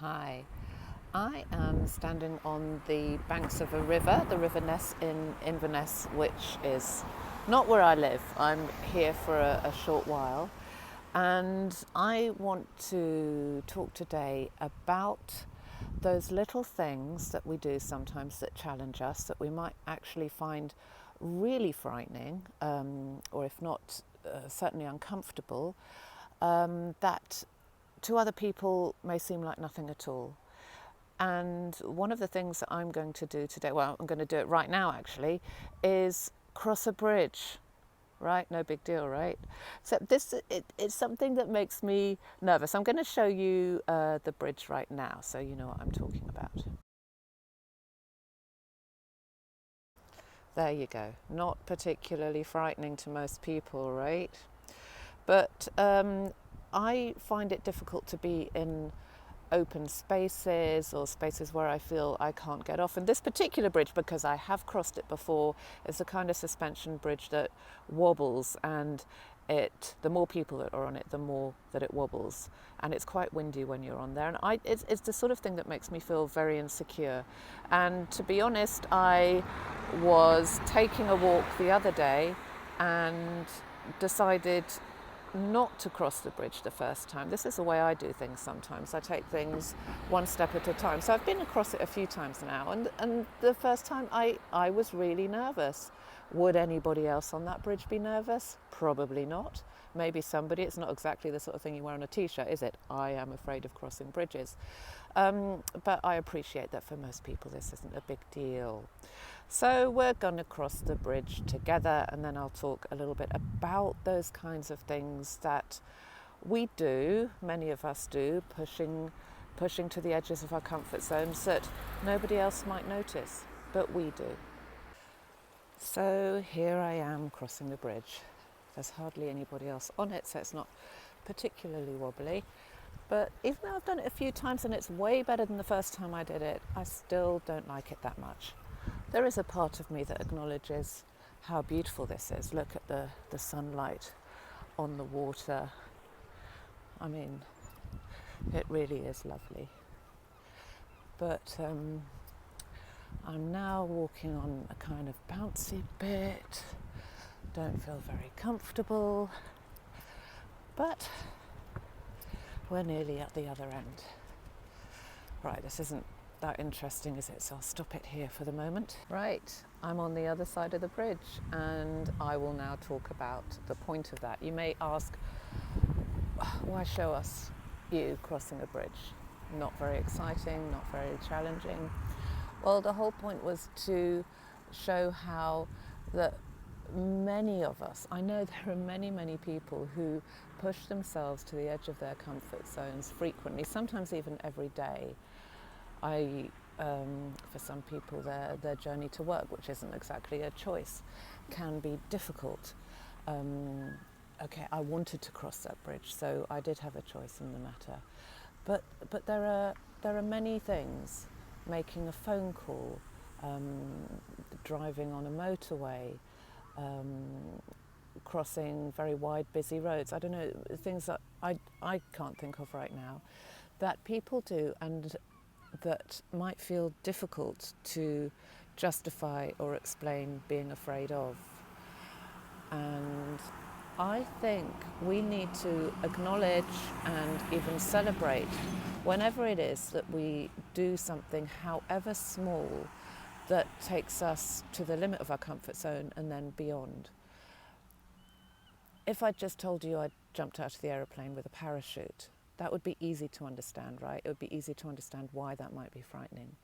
Hi, I am standing on the banks of a river, the River Ness in Inverness, which is not where I live. I'm here for a short while, and I want to talk today about those little things that we do sometimes that challenge us, that we might actually find really frightening, or if not, certainly uncomfortable, that to other people may seem like nothing at all. And one of the things that I'm going to do today, well, I'm going to do it right now actually, is cross a bridge. Right? No big deal, right? So it's something that makes me nervous. I'm going to show you the bridge right now so you know what I'm talking about. There you go. Not particularly frightening to most people, right? But I find it difficult to be in open spaces or spaces where I feel I can't get off. And this particular bridge, because I have crossed it before, is a kind of suspension bridge that wobbles, and the more people that are on it, the more that it wobbles, and it's quite windy when you're on there. And it's the sort of thing that makes me feel very insecure. And to be honest, I was taking a walk the other day and decided not to cross the bridge the first time. This is the way I do things sometimes. I take things one step at a time. So I've been across it a few times now, and the first time I was really nervous. Would anybody else on that bridge be nervous? Probably not. Maybe somebody. It's not exactly the sort of thing you wear on a t-shirt, is it? I am afraid of crossing bridges. But I appreciate that for most people this isn't a big deal. So we're going to cross the bridge together, and then I'll talk a little bit about those kinds of things that we do, many of us do, pushing to the edges of our comfort zones that nobody else might notice, but we do. So here I am crossing the bridge. There's hardly anybody else on it, so it's not particularly wobbly. But even though I've done it a few times and it's way better than the first time I did it, I still don't like it that much. There is a part of me that acknowledges how beautiful this is. Look at the sunlight on the water. I mean, it really is lovely. But I'm now walking on a kind of bouncy bit. Don't feel very comfortable, but we're nearly at the other end. Right, this isn't that interesting, is it? So I'll stop it here for the moment. Right, I'm on the other side of the bridge, and I will now talk about the point of that. You may ask, why show us you crossing a bridge? Not very exciting, not very challenging. Well, the whole point was to show how that many of us, I know there are many people who push themselves to the edge of their comfort zones frequently, sometimes even every day. For some people, their journey to work, which isn't exactly a choice, can be difficult. Okay, I wanted to cross that bridge, so I did have a choice in the matter. But there are many things: making a phone call, driving on a motorway, crossing very wide, busy roads. I don't know, things that I can't think of right now that people do, and that might feel difficult to justify or explain being afraid of. And I think we need to acknowledge and even celebrate whenever it is that we do something, however small, that takes us to the limit of our comfort zone and then beyond. If I just told you I jumped out of the aeroplane with a parachute, that would be easy to understand, right? It would be easy to understand why that might be frightening.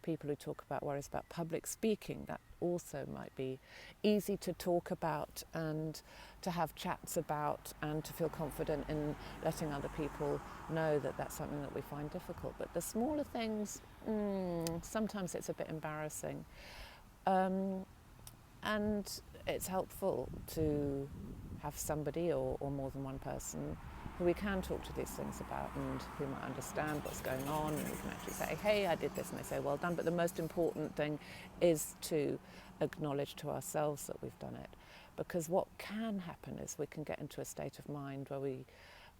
People who talk about worries about public speaking, that also might be easy to talk about and to have chats about and to feel confident in letting other people know that that's something that we find difficult. But the smaller things, sometimes it's a bit embarrassing. And it's helpful to have somebody or more than one person who we can talk to these things about and who might understand what's going on, and we can actually say, hey, I did this, and they say, well done. But the most important thing is to acknowledge to ourselves that we've done it, because what can happen is we can get into a state of mind where we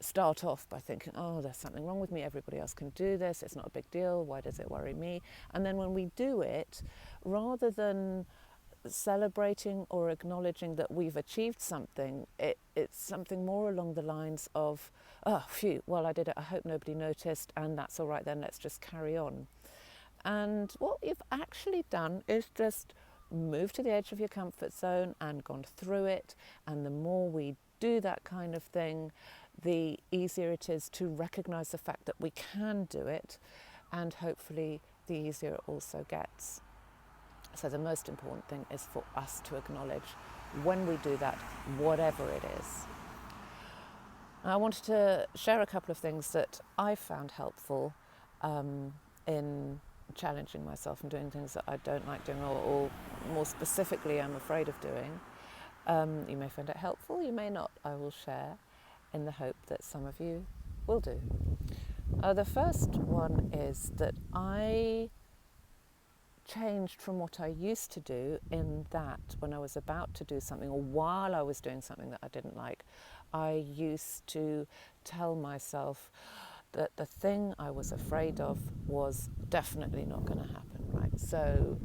start off by thinking, oh, there's something wrong with me, everybody else can do this, it's not a big deal, why does it worry me? And then when we do it, rather than celebrating or acknowledging that we've achieved something, it's something more along the lines of, oh, phew, well, I did it, I hope nobody noticed, and that's all right then, let's just carry on. And what you've actually done is just move to the edge of your comfort zone and gone through it. And the more we do that kind of thing, the easier it is to recognize the fact that we can do it, and hopefully the easier it also gets. So the most important thing is for us to acknowledge when we do that, whatever it is. I wanted to share a couple of things that I found helpful in challenging myself and doing things that I don't like doing, or more specifically I'm afraid of doing. You may find it helpful, you may not. I will share in the hope that some of you will do. The first one is that I changed from what I used to do, in that when I was about to do something, or while I was doing something that I didn't like, I used to tell myself that the thing I was afraid of was definitely not going to happen, right? So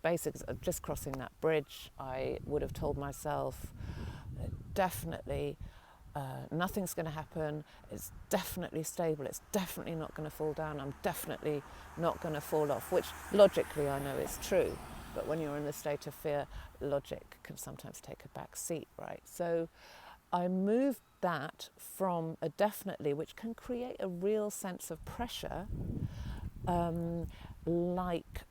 basically, just crossing that bridge, I would have told myself, definitely nothing's going to happen, it's definitely stable, it's definitely not going to fall down, I'm definitely not going to fall off, which logically I know is true, but when you're in the state of fear, logic can sometimes take a back seat, right? So I moved that from a definitely, which can create a real sense of pressure, like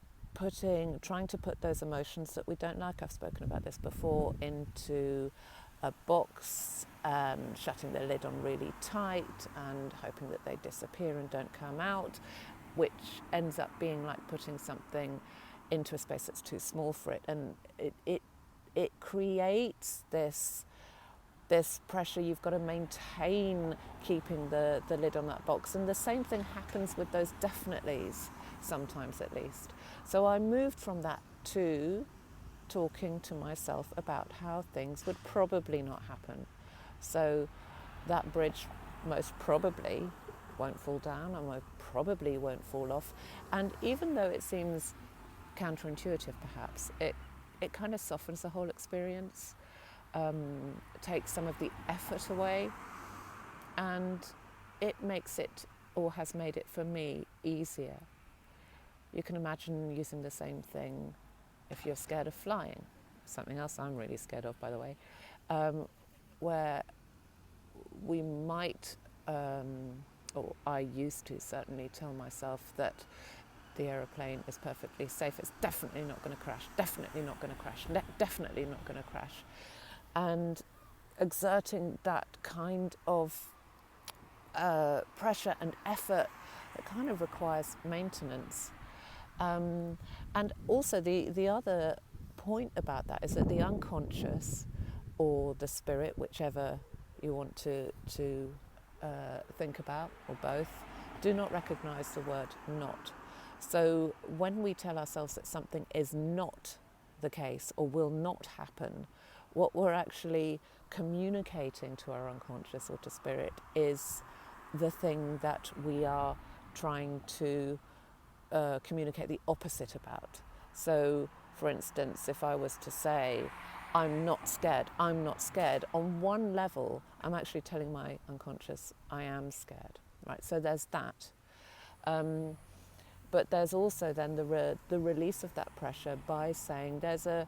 trying to put those emotions that we don't like, I've spoken about this before, into a box and shutting the lid on really tight and hoping that they disappear and don't come out, which ends up being like putting something into a space that's too small for it, and it creates this pressure. You've got to maintain keeping the lid on that box, and the same thing happens with those definitelys sometimes, at least. So I moved from that to talking to myself about how things would probably not happen. So that bridge most probably won't fall down, and most probably won't fall off. And even though it seems counterintuitive perhaps, it kind of softens the whole experience, takes some of the effort away, and it makes it, or has made it for me, easier. You can imagine using the same thing if you're scared of flying, something else I'm really scared of, by the way, where we might, or I used to certainly tell myself that the aeroplane is perfectly safe, it's definitely not going to crash, definitely not going to crash, definitely not going to crash. And exerting that kind of pressure and effort that kind of requires maintenance. And also the other point about that is that the unconscious, or the spirit, whichever you want to think about, or both, do not recognise the word not. So when we tell ourselves that something is not the case or will not happen, what we're actually communicating to our unconscious or to spirit is the thing that we are trying to communicate the opposite about. So, for instance, if I was to say, I'm not scared, on one level, I'm actually telling my unconscious, I am scared, right? So there's that. But there's also then the release of that pressure by saying there's a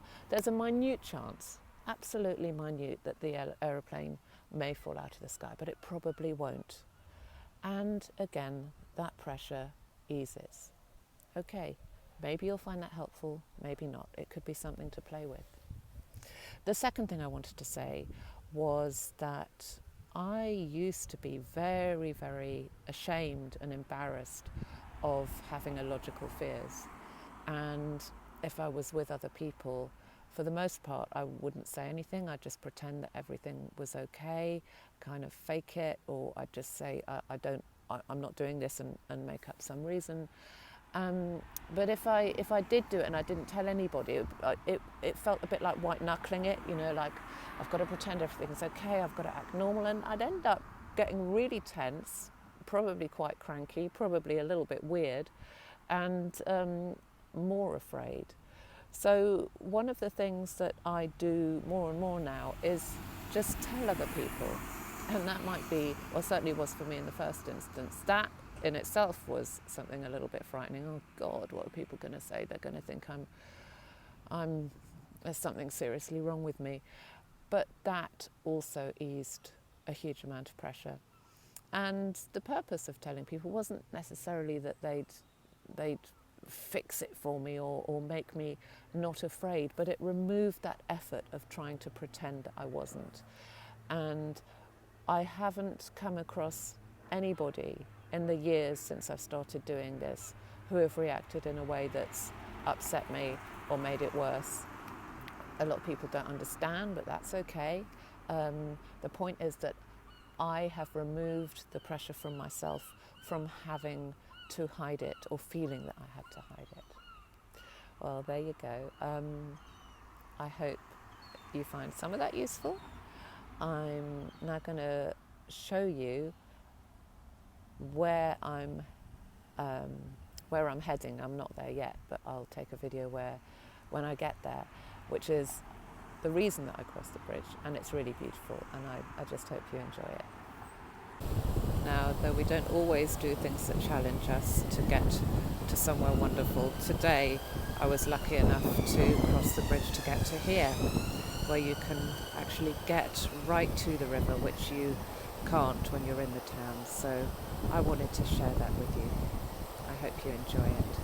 minute chance, absolutely minute, that the aeroplane may fall out of the sky, but it probably won't. And again, that pressure eases. Okay, maybe you'll find that helpful, maybe not. It could be something to play with. The second thing I wanted to say was that I used to be very, very ashamed and embarrassed of having illogical fears. And if I was with other people, for the most part, I wouldn't say anything. I'd just pretend that everything was okay, kind of fake it, or I'd just say, I'm not doing this, and make up some reason. But if I did do it and I didn't tell anybody, it felt a bit like white knuckling it, like I've got to pretend everything's okay, I've got to act normal, and I'd end up getting really tense, probably quite cranky, probably a little bit weird, and more afraid. So one of the things that I do more and more now is just tell other people. And that might be, well, certainly was for me in the first instance. That in itself was something a little bit frightening. Oh God, what are people going to say? They're going to think there's something seriously wrong with me. But that also eased a huge amount of pressure. And the purpose of telling people wasn't necessarily that they'd fix it for me or make me not afraid, but it removed that effort of trying to pretend I wasn't. And I haven't come across anybody in the years since I've started doing this who have reacted in a way that's upset me or made it worse. A lot of people don't understand, but that's okay. The point is that I have removed the pressure from myself from having to hide it or feeling that I had to hide it. Well, there you go. I hope you find some of that useful. I'm now going to show you where I'm heading. I'm not there yet, but I'll take a video when I get there, which is the reason that I crossed the bridge, and it's really beautiful, and I just hope you enjoy it. Now, though we don't always do things that challenge us to get to somewhere wonderful, today I was lucky enough to cross the bridge to get to here, where you can actually get right to the river, which you can't when you're in the town. So I wanted to share that with you. I hope you enjoy it.